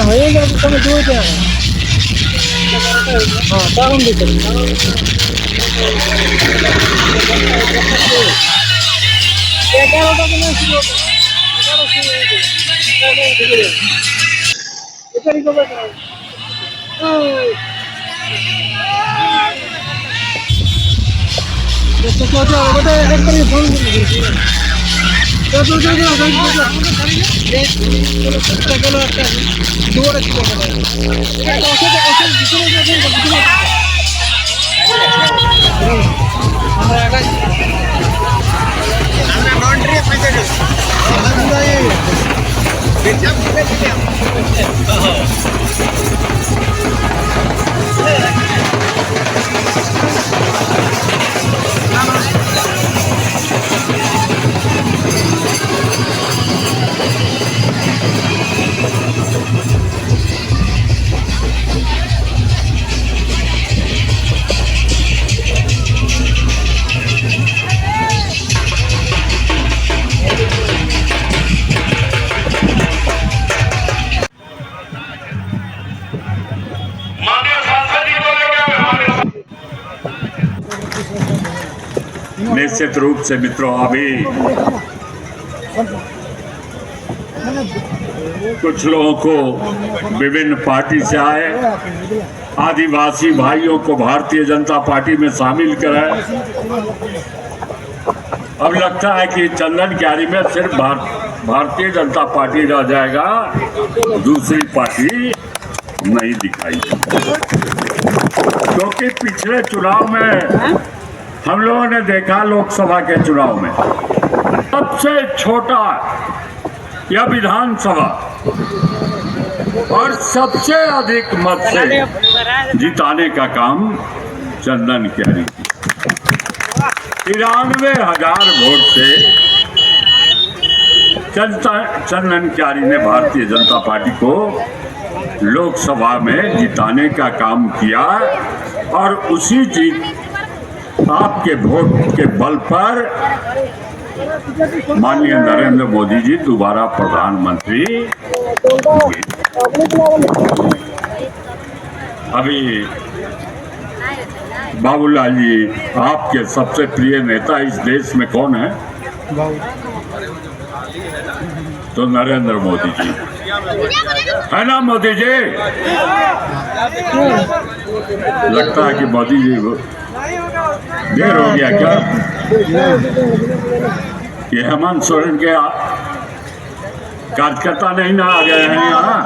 হয়ে গেল তুমি দুইটা হ্যাঁ তখন দিতে এগারোটা দিন এটারই খবর একবারই ফোন निश्चित रूप से मित्रों, अभी कुछ लोगों को विभिन्न पार्टी से आए आदिवासी भाइयों को भारतीय जनता पार्टी में शामिल कराए। अब लगता है कि चंदन क्यारी में सिर्फ भारतीय जनता पार्टी रह जाएगा, दूसरी पार्टी नहीं दिखाई। क्योंकि पिछले चुनाव में हम लोगों ने देखा, लोकसभा के चुनाव में सबसे छोटा या विधानसभा और सबसे अधिक मत से जिताने का काम चंदन क्यारी की। 93,000 वोट से चंदन क्यारी ने भारतीय जनता पार्टी को लोकसभा में जिताने का काम किया और उसी जीत आपके वोट के बल पर माननीय नरेंद्र मोदी जी दोबारा प्रधानमंत्री हुए। अभी बाबूलाल जी, आपके सबसे प्रिय नेता इस देश में कौन है? तो नरेंद्र मोदी जी है ना। मोदी जी, लगता है कि मोदी जी देर हो गया क्या? ये हेमंत सोरेन के कार्यकर्ता नहीं ना आ गए हैं यहाँ?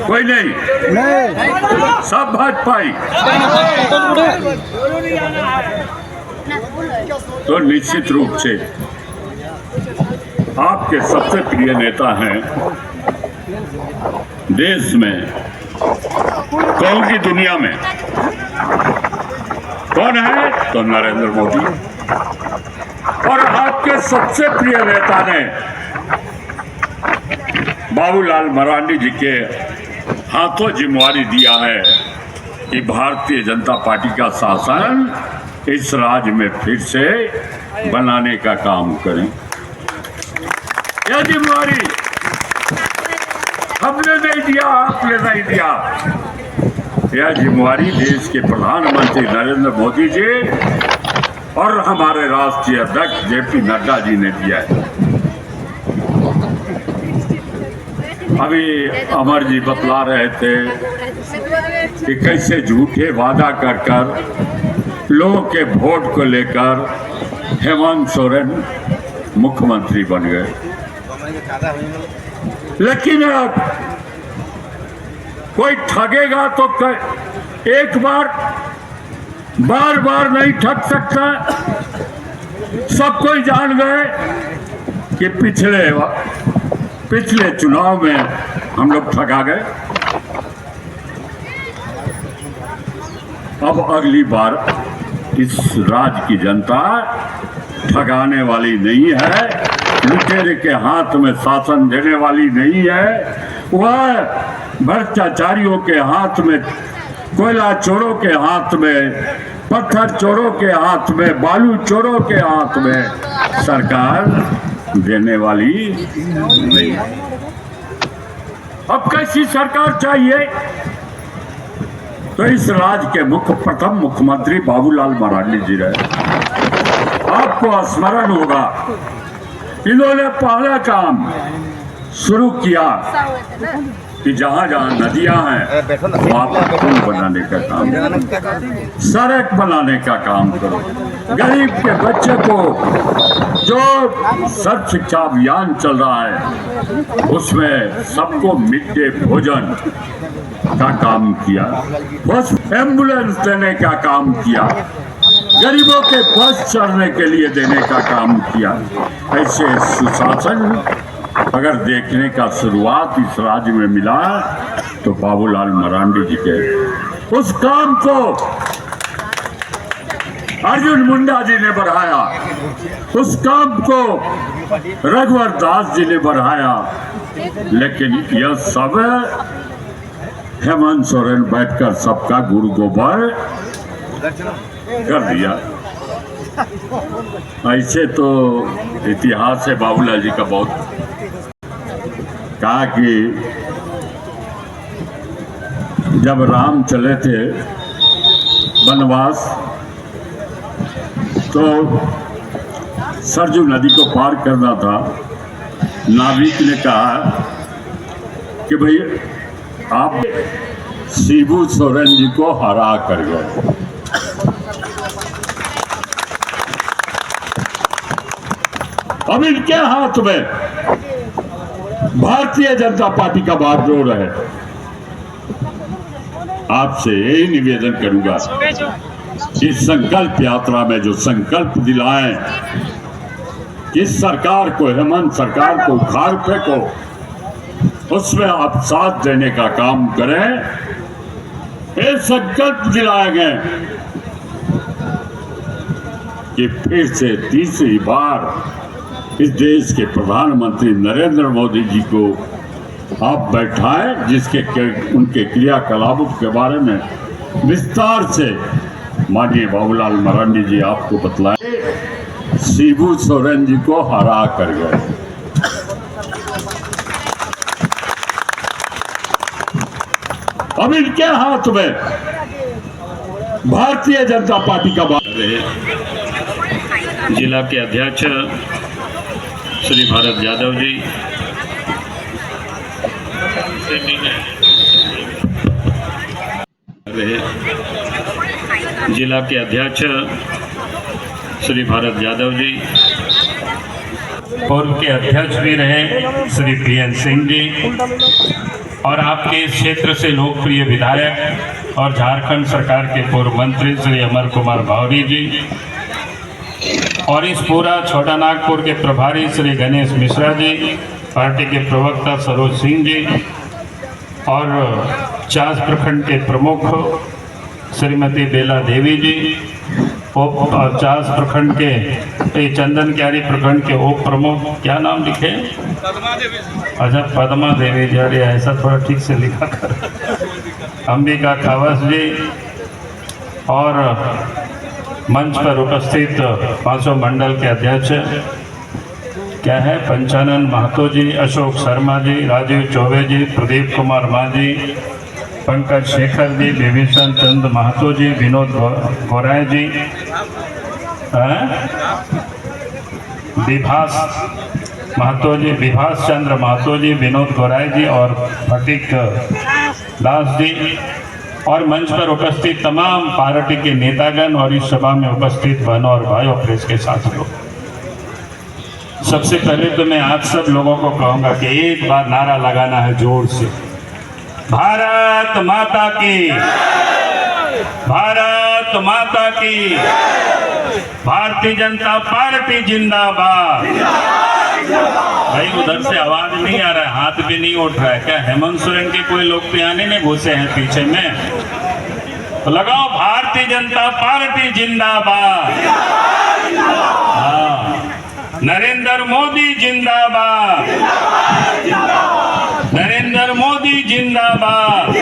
कोई नहीं, सब भाजपाई। तो निश्चित रूप से आपके सबसे प्रिय नेता हैं देश में, कौन की दुनिया में कौन है? तो नरेंद्र मोदी। और आपके सबसे प्रिय नेता ने बाबूलाल मरांडी जी के हाथों जिम्मेवारी दिया है कि भारतीय जनता पार्टी का शासन इस राज्य में फिर से बनाने का काम करें। यह जिम्मेवारी हमने नहीं दिया, आपने नहीं दिया। यह जिम्मेवारी देश के प्रधानमंत्री नरेंद्र मोदी जी और हमारे राष्ट्रीय अध्यक्ष जेपी नड्डा जी ने दिया है। अभी अमर जी बतला रहे थे कि कैसे झूठे वादा कर कर लोगों के वोट को लेकर हेमंत सोरेन मुख्यमंत्री बन गए। लेकिन अब कोई ठगेगा तो एक बार बार नहीं ठग सकता। सब कोई जान गए कि पिछले चुनाव में हम लोग ठगा गए। अब अगली बार इस राज्य की जनता ठगाने वाली नहीं है, लुटेरे के हाथ में शासन देने वाली नहीं है, वह भ्रष्टाचारियों के हाथ में कोयला चोरों के हाथ में, पत्थर चोरों के हाथ में, बालू चोरों के हाथ में सरकार देने वाली नहीं। अब कैसी सरकार चाहिए? तो इस राज्य के प्रथम मुख्यमंत्री बाबूलाल मरांडी जी रहे। आपको स्मरण होगा, इन्होंने पहला काम शुरू किया कि जहाँ जहाँ नदियां हैं वहाँ पर पुल बनाने का काम, सड़क बनाने का काम करो। गरीब के बच्चे को जो सर्व शिक्षा अभियान चल रहा है उसमें सबको मिड डे भोजन का काम किया, बस एम्बुलेंस देने का काम किया, गरीबों के बस चढ़ने के लिए देने का काम किया। ऐसे सुशासन अगर देखने का शुरुआत इस राज्य में मिला तो बाबूलाल मरांडी जी के उस काम को अर्जुन मुंडा जी ने बढ़ाया, उस काम को रघुवर दास जी ने बढ़ाया। लेकिन यह सब हेमंत सोरेन बैठकर सबका गुरु गोबर कर दिया। ऐसे तो इतिहास है बाबूलाल जी का बहुत। कहा कि जब राम चले थे वनवास तो सरजू नदी को पार करना था। नाविक ने कहा कि भाई आप शिबू सोरेन जी को हरा कर गए। अब इनके हाथ में भारतीय जनता पार्टी का बागडोर है। आपसे यही निवेदन करूंगा, इस संकल्प यात्रा में जो संकल्प दिलाएं कि सरकार को, हेमंत सरकार को उखाड़ फेंको, उसमें आप साथ देने का काम करें। ये संकल्प दिलाए गए कि फिर से तीसरी बार इस देश के प्रधानमंत्री नरेंद्र मोदी जी को आप बैठाएं, जिसके उनके क्रियाकलापों के बारे में विस्तार से माननीय बाबूलाल मरांडी जी आपको बतलाएं। शिबू सोरेन जी को हरा कर गए। अब इनके हाथ में भारतीय जनता पार्टी का जिला के अध्यक्ष श्री भारत यादव जी, जिला के अध्यक्ष श्री भारत यादव जी और उनके अध्यक्ष भी रहे श्री PN सिंह जी, और आपके इस क्षेत्र से लोकप्रिय विधायक और झारखंड सरकार के पूर्व मंत्री श्री अमर कुमार भावरी जी, और इस पूरा छोटा नागपुर के प्रभारी श्री गणेश मिश्रा जी, पार्टी के प्रवक्ता सरोज सिंह जी, और चास प्रखंड के प्रमुख श्रीमती बेला देवी जी, और चास प्रखंड के चंदन क्यारी प्रखंड के उप प्रमुख, क्या नाम लिखे? अच्छा, पद्मा देवी जी। अरे ऐसा थोड़ा ठीक से लिखा कर। अंबिका खावस जी, और मंच पर उपस्थित 500 मंडल के अध्यक्ष क्या है, पंचानन महतो जी, अशोक शर्मा जी, राजीव चौबे जी, प्रदीप कुमार माझी, पंकज शेखर जी, विभीषण चंद महतो जी, विनोद गोराय जी, विभास महतो जी, विभास चंद्र महतो जी, विनोद गोराय जी, और फटीक दास जी, और मंच पर उपस्थित तमाम पार्टी के नेतागण और इस सभा में उपस्थित बहनों और भाइयों प्रेस के साथियों, सबसे पहले तो मैं आप सब लोगों को कहूंगा कि एक बार नारा लगाना है जोर से, भारत माता की, भारत माता की, भारतीय जनता पार्टी जिंदाबाद। भाई उधर से आवाज नहीं आ रहा है, हाथ भी नहीं उठ रहा है क्या? हेमंत सोरेन के कोई लोग तो आने नहीं घुसे हैं पीछे में, तो लगाओ भारतीय जनता पार्टी जिंदाबाद। हाँ, नरेंद्र मोदी जिंदाबाद, नरेंद्र मोदी जिंदाबाद।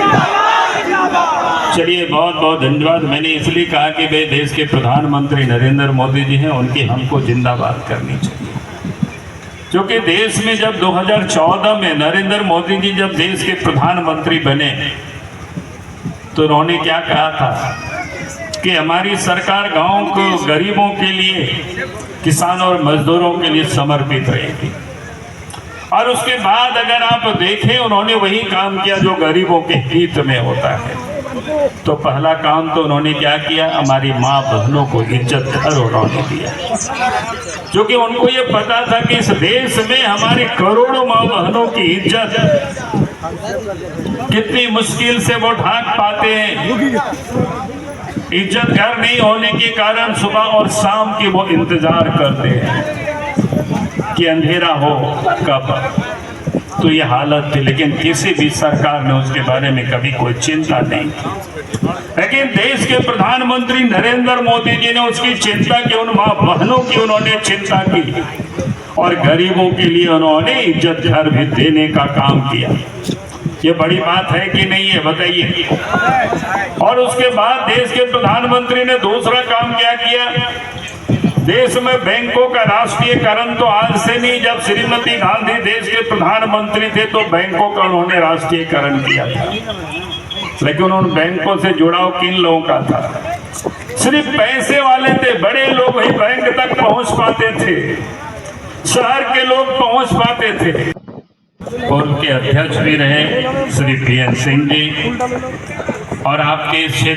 चलिए, बहुत बहुत धन्यवाद। मैंने इसलिए कहा कि भाई देश के प्रधानमंत्री नरेंद्र मोदी जी हैं, उनकी हमको जिंदाबाद करनी चाहिए। क्योंकि देश में जब 2014 में नरेंद्र मोदी जी जब देश के प्रधानमंत्री बने तो उन्होंने क्या कहा था कि हमारी सरकार गांव को गरीबों के लिए, किसानों और मजदूरों के लिए समर्पित रहेगी। और उसके बाद अगर आप देखें, उन्होंने वही काम किया जो गरीबों के हित में होता है। तो पहला काम तो उन्होंने क्या किया, हमारी माँ बहनों को इज्जत घर उन्होंने दिया। क्योंकि उनको ये पता था कि इस देश में हमारे करोड़ों माँ बहनों की इज्जत कितनी मुश्किल से वो ढांक पाते हैं। इज्जत घर नहीं होने के कारण सुबह और शाम की वो इंतजार करते हैं कि अंधेरा हो कब। तो ये हालत थी, लेकिन किसी भी सरकार ने उसके बारे में कभी कोई चिंता नहीं की। लेकिन देश के प्रधानमंत्री नरेंद्र मोदी जी ने उसकी चिंता की, उन माँ बहनों की उन्होंने चिंता की और गरीबों के लिए उन्होंने इज्जत घर भी देने का काम किया। ये बड़ी बात है कि नहीं है, बताइए। और उसके बाद देश के प्रधानमंत्री ने दूसरा काम क्या किया, देश में बैंकों का राष्ट्रीयकरण तो आज से नहीं, जब श्रीमती गांधी देश के प्रधानमंत्री थे तो बैंकों का उन्होंने राष्ट्रीयकरण किया था। लेकिन उन बैंकों से जुड़ाव किन लोगों का था? सिर्फ पैसे वाले थे, बड़े लोग ही बैंक तक पहुंच पाते थे, शहर के लोग पहुंच पाते थे। और उनके अध्यक्ष भी रहे श्री PN सिंह जी। और आपके क्षेत्र